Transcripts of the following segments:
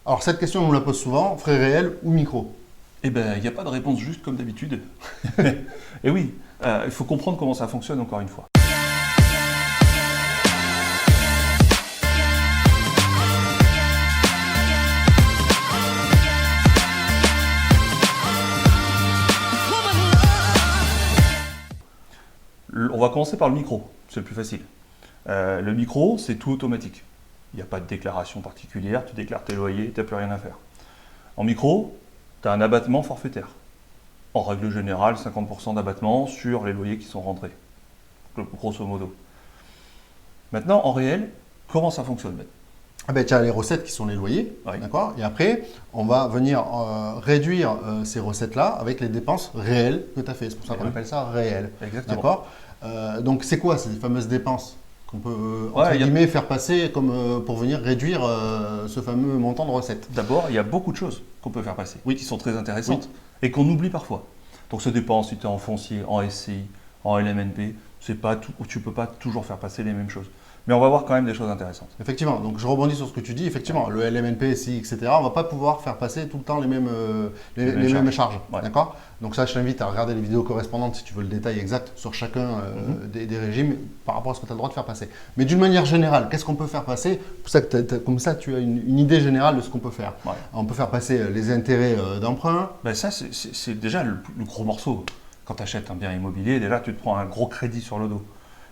Alors cette question, on nous la pose souvent, frais réels ou micro? Eh bien, il n'y a pas de réponse juste comme d'habitude. Et oui, il faut comprendre comment ça fonctionne encore une fois. On va commencer par le micro, c'est le plus facile. Le micro, c'est tout automatique. Il n'y a pas de déclaration particulière, tu déclares tes loyers, tu n'as plus rien à faire. En micro, tu as un abattement forfaitaire. En règle générale, 50% d'abattement sur les loyers qui sont rentrés, grosso modo. Maintenant, en réel, comment ça fonctionne, Ben? Ah ben, tu as les recettes qui sont les loyers, Oui. d'accord? Et après, on va venir réduire ces recettes-là avec les dépenses réelles que tu as fait. C'est pour ça qu'on Oui. appelle ça réel. Exactement. D'accord? Donc, c'est quoi ces fameuses dépenses qu'on peut, entre Ouais, guillemets, faire passer comme, pour venir réduire ce fameux montant de recettes? D'abord, il y a beaucoup de choses qu'on peut faire passer, Oui. qui sont très intéressantes et qu'on oublie parfois. Donc, ça dépend si tu es en foncier, en SCI, en LMNP, c'est pas tout, tu ne peux pas toujours faire passer les mêmes choses. Mais on va voir quand même des choses intéressantes. Effectivement, donc je rebondis sur ce que tu dis. Effectivement, le LMNP, SI, etc., on ne va pas pouvoir faire passer tout le temps les mêmes, les mêmes charges. Ouais. D'accord? Donc ça, je t'invite à regarder les vidéos correspondantes si tu veux le détail exact sur chacun des régimes par rapport à ce que tu as le droit de faire passer. Mais d'une manière générale, qu'est-ce qu'on peut faire passer? Pour ça que comme ça, tu as une idée générale de ce qu'on peut faire. Ouais. On peut faire passer les intérêts d'emprunt. Ben ça, c'est déjà le gros morceau. Quand tu achètes un bien immobilier, déjà, tu te prends un gros crédit sur le dos.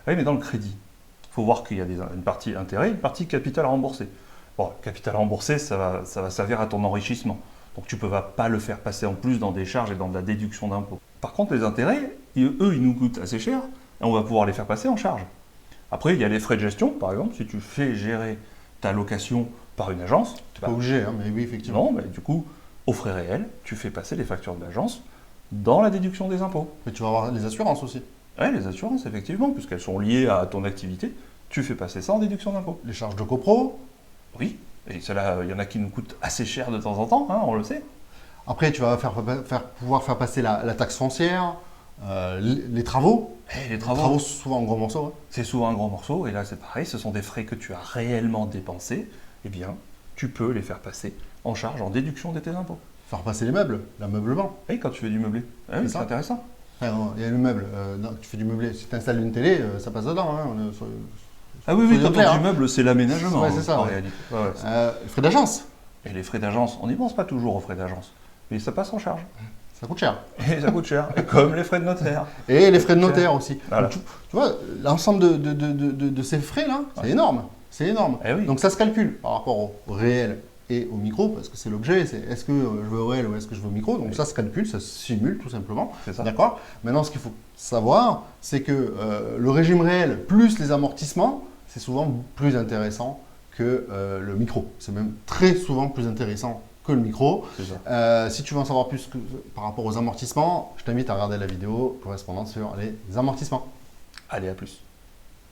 Oui, mais dans le crédit, il faut voir qu'il y a une partie intérêt, une partie capital à rembourser. Bon, capital à rembourser, ça va servir à ton enrichissement. Donc tu ne peux pas le faire passer en plus dans des charges et dans de la déduction d'impôts. Par contre, les intérêts, eux, ils nous coûtent assez cher et on va pouvoir les faire passer en charge. Après, il y a les frais de gestion, par exemple, si tu fais gérer ta location par une agence. Tu n'es pas obligé, hein, mais oui, effectivement. Non, mais du coup, aux frais réels, tu fais passer les factures de l'agence dans la déduction des impôts. Mais tu vas avoir les assurances aussi. Oui, les assurances, effectivement, puisqu'elles sont liées à ton activité, tu fais passer ça en déduction d'impôt. Les charges de copro. Oui, et cela, il y en a qui nous coûtent assez cher de temps en temps, hein, on le sait. Après, tu vas pouvoir faire passer la taxe foncière, les travaux. Et les Les travaux, travaux, souvent en gros morceaux. Hein. c'est souvent un gros morceau, et là c'est pareil, ce sont des frais que tu as réellement dépensés, eh bien, tu peux les faire passer en charge, en déduction de tes impôts. Faire passer les meubles, l'ameublement. Et quand tu fais du meublé, ah oui, C'est c'est ça. intéressant. Enfin, il y a le meuble, non, tu fais du meublé. Si tu installes une télé, ça passe dedans. Hein, Ah oui, soyons quand on clairs, dit hein. meuble, c'est l'aménagement, Ouais, c'est ça, en ouais. réalité. Ouais, ouais. Les frais d'agence, Et les frais d'agence, on n'y pense pas toujours aux frais d'agence, mais ça passe en charge. ça coûte cher. Et ça coûte cher, et comme les frais de notaire. Et les frais de notaire aussi. Voilà. Donc, tu vois, l'ensemble de ces frais-là, c'est énorme. C'est énorme. Eh oui. Donc ça se calcule par rapport au réel et au micro, parce que c'est l'objet, c'est est-ce que je veux au réel ou est-ce que je veux au micro. Donc Oui. ça se calcule, ça se simule tout simplement. C'est ça. D'accord? Maintenant, ce qu'il faut savoir, c'est que le régime réel plus les amortissements, c'est souvent plus intéressant que le micro. C'est même très souvent plus intéressant que le micro. C'est ça. Si tu veux en savoir plus par rapport aux amortissements, je t'invite à regarder la vidéo correspondante sur les amortissements. Allez, à plus.